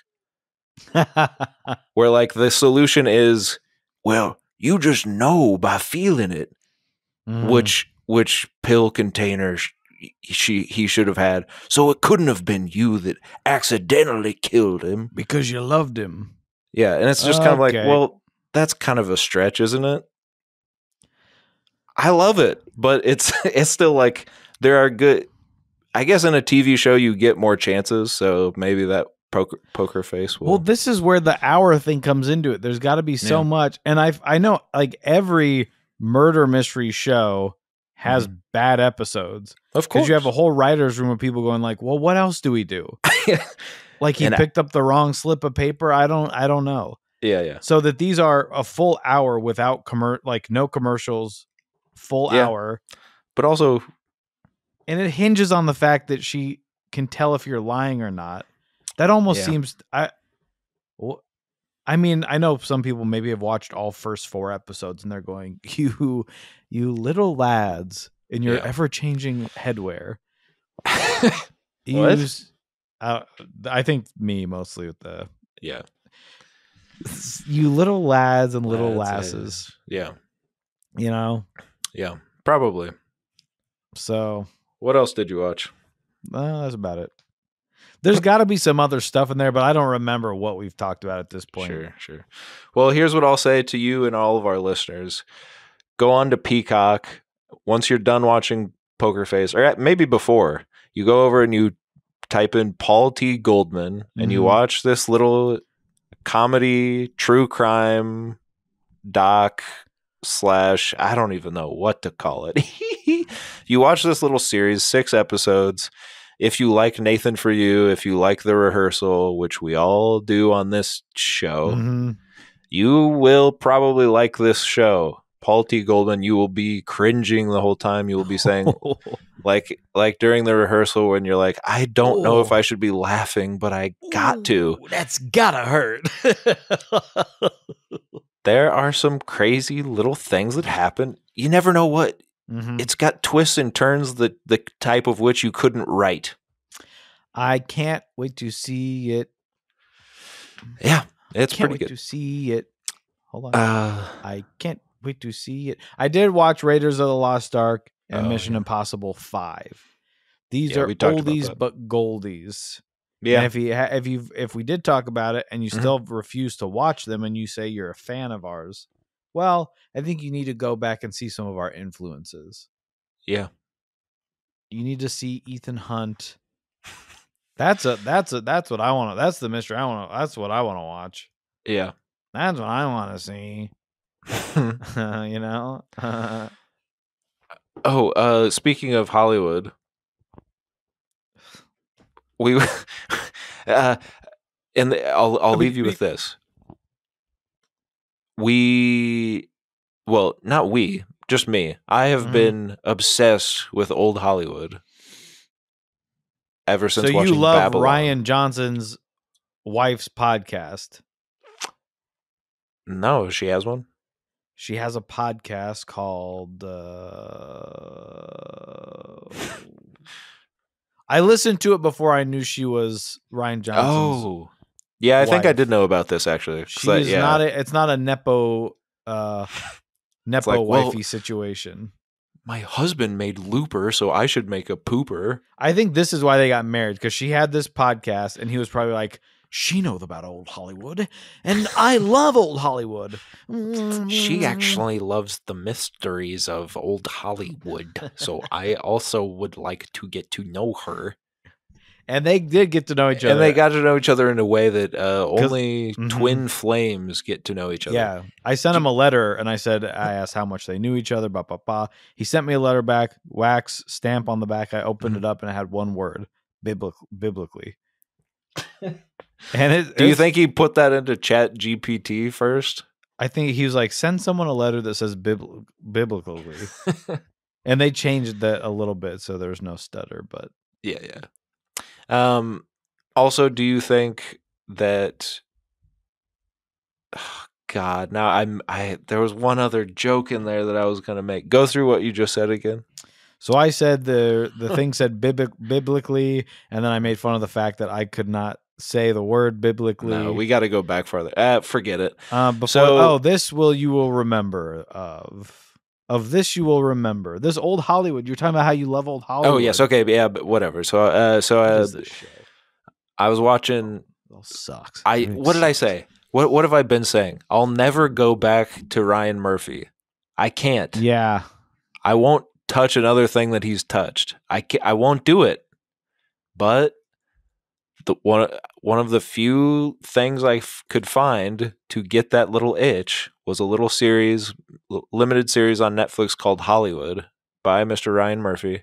Where like the solution is, well, you just know by feeling it which pill container he should have had, so it couldn't have been you that accidentally killed him because you loved him. Yeah, and it's just kind of like, well, that's kind of a stretch, isn't it? I love it, but it's still like there are good. I guess in a TV show you get more chances, so maybe that poker face will. Well, this is where the hour thing comes into it. There's got to be so much, and I know like every murder mystery show has bad episodes. Of course. Because you have a whole writer's room of people going like, well, what else do we do? Like he picked up the wrong slip of paper. I don't know. Yeah. So that these are a full hour without no commercials, full hour. But also. And it hinges on the fact that she can tell if you're lying or not. That almost seems, I mean, I know some people maybe have watched all first 4 episodes and they're going, you little lads in your ever-changing headwear. What? I think me mostly with the... Yeah. You little lads and little lasses. Yeah. You know? Yeah, probably. So... What else did you watch? That's about it. There's got to be some other stuff in there, but I don't remember what we've talked about at this point. Sure. Well, here's what I'll say to you and all of our listeners. Go on to Peacock. Once you're done watching Poker Face, or maybe before, you go over and you type in Paul T. Goldman and you watch this little comedy, true crime doc / I don't even know what to call it. You watch this little series, 6 episodes. If you like Nathan For You, if you like The Rehearsal, which we all do on this show, You will probably like this show. Paul T. Goldman, you will be cringing the whole time. You will be saying, like during the rehearsal when you're like, I don't know if I should be laughing, but I got to. That's gotta hurt. There are some crazy little things that happen. You never know what. Mm-hmm. It's got twists and turns the type of which you couldn't write. I can't wait to see it. Yeah, it's Can't pretty wait good. to see it. Hold on. I can't wait to see it. I did watch Raiders of the Lost Ark and Oh, Mission yeah. Impossible 5. These Yeah, are we talked about oldies that. but goldies. Yeah. And if we did talk about it and you still refuse to watch them and you say you're a fan of ours, well, I think you need to go back and see some of our influences. Yeah. You need to see Ethan Hunt. That's what I want to. That's the mystery I want to. That's what I want to watch. Yeah. That's what I want to see. You know. Speaking of Hollywood, we and I'll leave you with this. Not we, just me. I have been obsessed with old Hollywood ever since so watching you love Babylon. Ryan Johnson's wife's podcast. No, she has one. She has a podcast called I listened to it before I knew she was Ryan Johnson's. Oh. Yeah, I think I wife. did know about this actually. She's not it's not a nepo like, wifey situation. My husband made Looper, so I should make a pooper. I think this is why they got married, because she had this podcast and he was probably like, she knows about old Hollywood and I love old Hollywood. She actually loves the mysteries of old Hollywood, so I also would like to get to know her. And they did get to know each other. And they got to know each other in a way that only twin flames get to know each other. Yeah. I sent him a letter and I asked how much they knew each other. He sent me a letter back, wax stamp on the back. I opened it up and it had one word, biblically. And do you think he put that into Chat GPT first? I think he was like, send someone a letter that says biblically. And they changed that a little bit so there's no stutter, but yeah. Also, do you think that God, now there was one other joke in there that I was going to make. Go through what you just said again. So I said the thing said biblically, and then I made fun of the fact that I could not say the word biblically. No, we got to go back farther. Forget it. This you will remember of this you will remember. This old Hollywood. You're talking about how you love old Hollywood. Oh yes, okay, yeah, but whatever. So I was watching. It sucks. What did I say? What have I been saying? I'll never go back to Ryan Murphy. I can't. Yeah. I won't touch another thing that he's touched. I won't do it. But one of the few things I could find to get that little itch was a little limited series on Netflix called Hollywood by Mr. Ryan Murphy.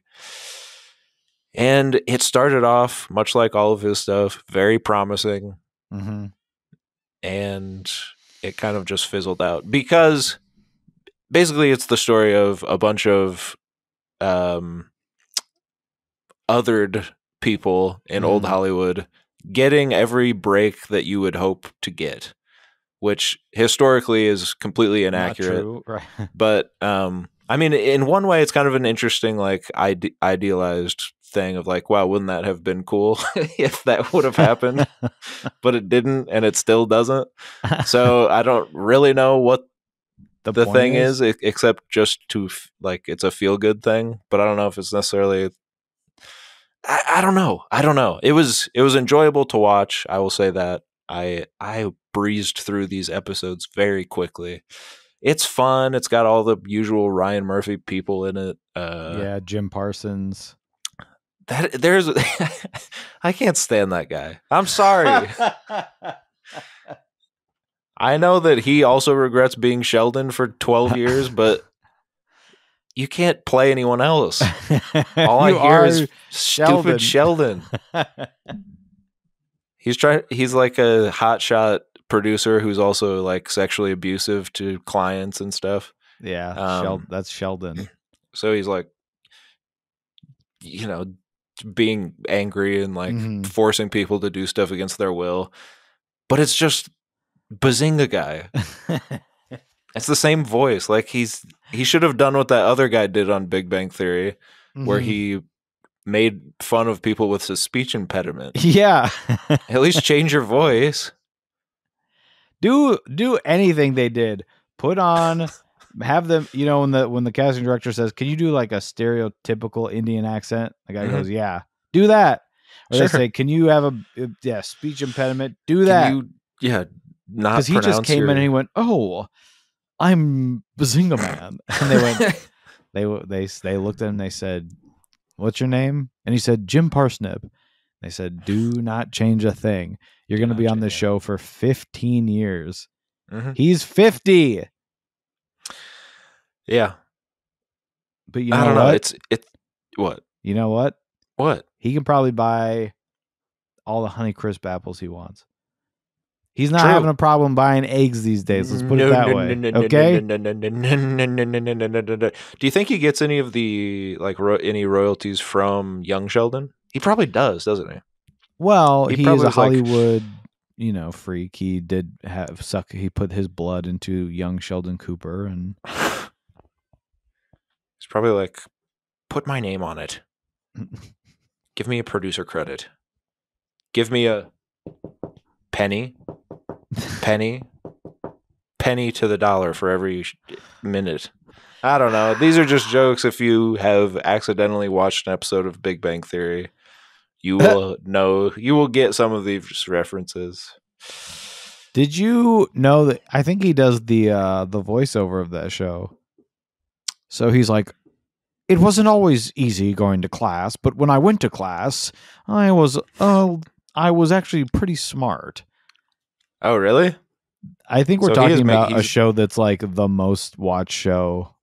And it started off, much like all of his stuff, very promising. Mm-hmm. And it kind of just fizzled out because basically it's the story of a bunch of othered people in old Hollywood getting every break that you would hope to get, which historically is completely inaccurate. Not true, right? But I mean, in one way, it's kind of an interesting, like, idealized thing of like, wow, wouldn't that have been cool if that would have happened? But it didn't, and it still doesn't. So I don't really know what the thing is, except just to like, it's a feel good thing. But I don't know if it's necessarily. I don't know. It was enjoyable to watch. I will say that I breezed through these episodes very quickly. It's fun. It's got all the usual Ryan Murphy people in it. Yeah, Jim Parsons. I can't stand that guy. I'm sorry. I know that he also regrets being Sheldon for 12 years, but you can't play anyone else. All I hear is stupid Sheldon. He's like a hotshot producer who's also like sexually abusive to clients and stuff. Yeah, that's Sheldon. So he's like, being angry and like forcing people to do stuff against their will. But it's just Bazinga guy. It's the same voice. Like he should have done what that other guy did on Big Bang Theory, where he made fun of people with a speech impediment. Yeah. At least change your voice. Do anything they did. Put on, have them, when the casting director says, can you do like a stereotypical Indian accent? The guy goes, yeah, do that. Or they say, can you have a speech impediment? Do that. Not because he just came in and he went, oh, I'm Bazinga Man. And they went, they looked at him and they said, what's your name? And he said, Jim Parsnip. They said, do not change a thing. You're going to be on this show for 15 years. He's 50. Yeah. But I don't know. It's what? You know what? What? He can probably buy all the Honeycrisp apples he wants. He's not having a problem buying eggs these days. Let's put it that way. Okay. Do you think he gets any of the any royalties from Young Sheldon? He probably does, doesn't he? Well, he is a Hollywood, freak. He did he put his blood into Young Sheldon Cooper, and he's probably like, put my name on it. Give me a producer credit. Give me a penny to the dollar for every minute. I don't know. These are just jokes. If you have accidentally watched an episode of Big Bang Theory, you will know. You will get some of these references. Did you know that? I think he does the voiceover of that show. So he's like, it wasn't always easy going to class, but when I went to class, I was actually pretty smart. Oh, really? I think we're talking about a show that's like the most watched show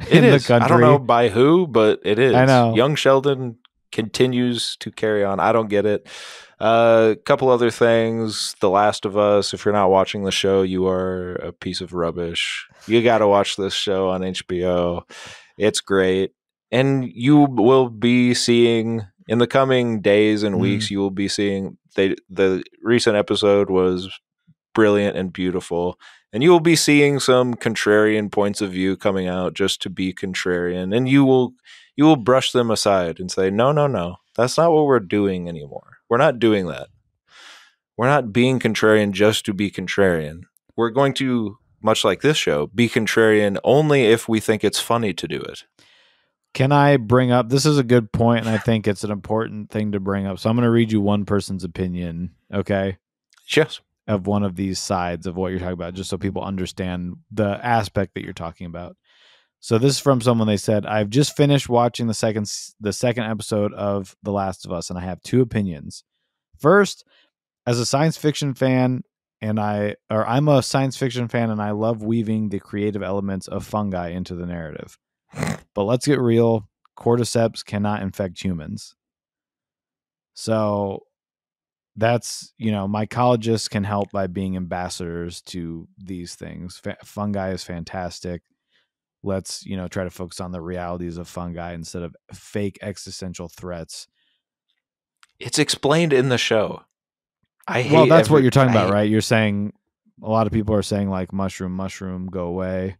in the country. I don't know by who, but it is. I know. Young Sheldon continues to carry on. I don't get it. A couple other things. The Last of Us. If you're not watching the show, you are a piece of rubbish. You got to watch this show on HBO. It's great. And you will be seeing in the coming days and weeks, you will be seeing the recent episode was brilliant and beautiful, and you will be seeing some contrarian points of view coming out just to be contrarian, and you will brush them aside and say, no, that's not what we're doing anymore. We're not doing that. We're not being contrarian just to be contrarian. We're going to, much like this show, be contrarian only if we think it's funny to do it. Can I bring up, this is a good point, and I think it's an important thing to bring up. So I'm going to read you one person's opinion, okay? Yes. Of one of these sides of what you're talking about, just so people understand the aspect that you're talking about. So this is from someone. They said, I've just finished watching the second episode of The Last of Us, and I have two opinions. First, as a science fiction fan, I'm a science fiction fan, and I love weaving the creative elements of fungi into the narrative. But let's get real. Cordyceps cannot infect humans. So that's, mycologists can help by being ambassadors to these things. Fungi is fantastic. Let's, try to focus on the realities of fungi instead of fake existential threats. It's explained in the show. Well, that's what you're talking about, right? You're saying a lot of people are saying like mushroom, go away,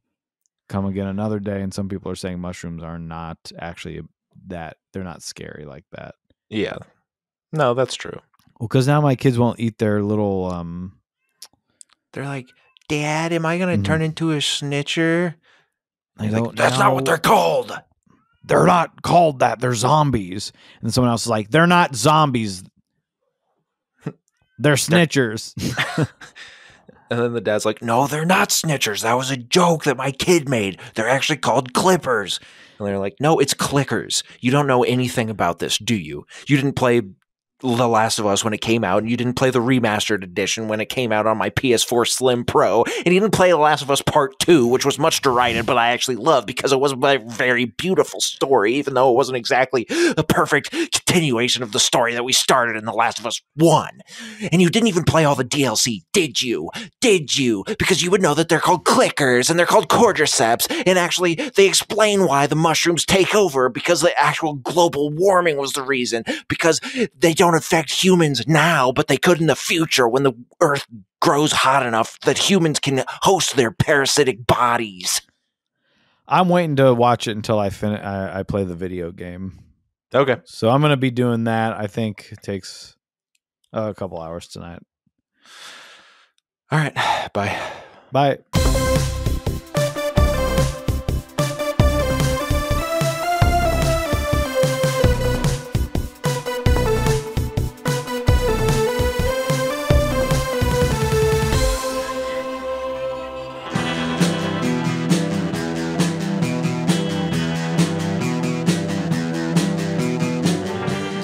come again another day. And some people are saying mushrooms are not actually that, they're not scary like that. Yeah. No, that's true. Well, because now my kids won't eat their little. They're like, Dad, am I going to turn into a snitcher? That's not what they're called. They're not called that. They're zombies. And someone else is like, they're not zombies. They're snitchers. And then the dad's like, no, they're not snitchers. That was a joke that my kid made. They're actually called clippers. And they're like, no, it's clickers. You don't know anything about this, do you? You didn't play The Last of Us when it came out, and you didn't play the remastered edition when it came out on my PS4 Slim Pro, and you didn't play The Last of Us Part 2, which was much derided, but I actually loved because it was a very beautiful story, even though it wasn't exactly the perfect continuation of the story that we started in The Last of Us 1. And you didn't even play all the DLC, did you? Did you? Because you would know that they're called clickers, and they're called cordyceps, and actually they explain why the mushrooms take over, because the actual global warming was the reason, because they don't affect humans now, but they could in the future when the earth grows hot enough that humans can host their parasitic bodies. I'm waiting to watch it until I play the video game. Okay. So I'm going to be doing that. I think it takes a couple hours tonight. All right. Bye. Bye.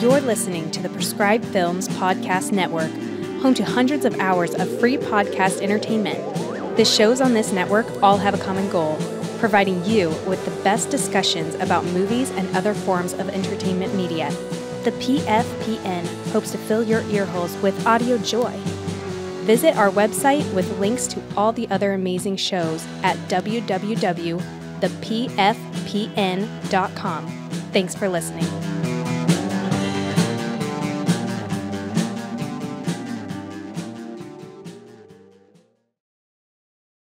You're listening to the Prescribed Films Podcast Network, home to hundreds of hours of free podcast entertainment. The shows on this network all have a common goal, providing you with the best discussions about movies and other forms of entertainment media. The PFPN hopes to fill your earholes with audio joy. Visit our website with links to all the other amazing shows at www.thepfpn.com. Thanks for listening.